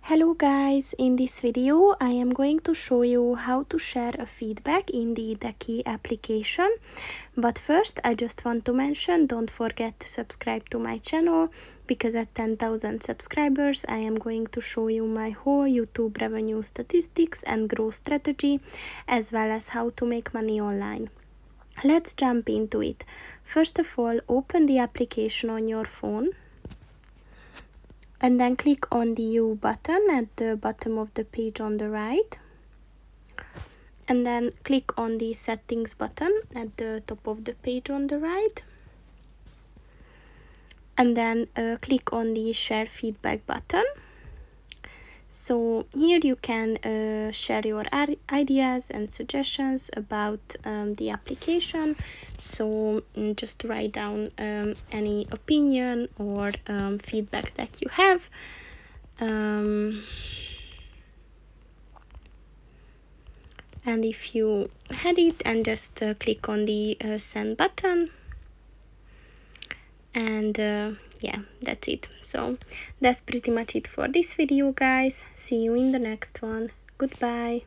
Hello guys, in this video I am going to show you how to share a feedback in the Deckee application. But first I just want to mention, don't forget to subscribe to my channel, because at 10,000 subscribers I am going to show you my whole YouTube revenue statistics and growth strategy, as well as how to make money online. Let's jump into it. First of all, open the application on your phone. And then click on the U button at the bottom of the page on the right. And then click on the settings button at the top of the page on the right. And then click on the share feedback button. So here you can share your ideas and suggestions about the application. So just write down any opinion or feedback that you have. And if you had it, and just click on the send button. And yeah, that's it. So that's pretty much it for this video, guys. See you in the next one. Goodbye.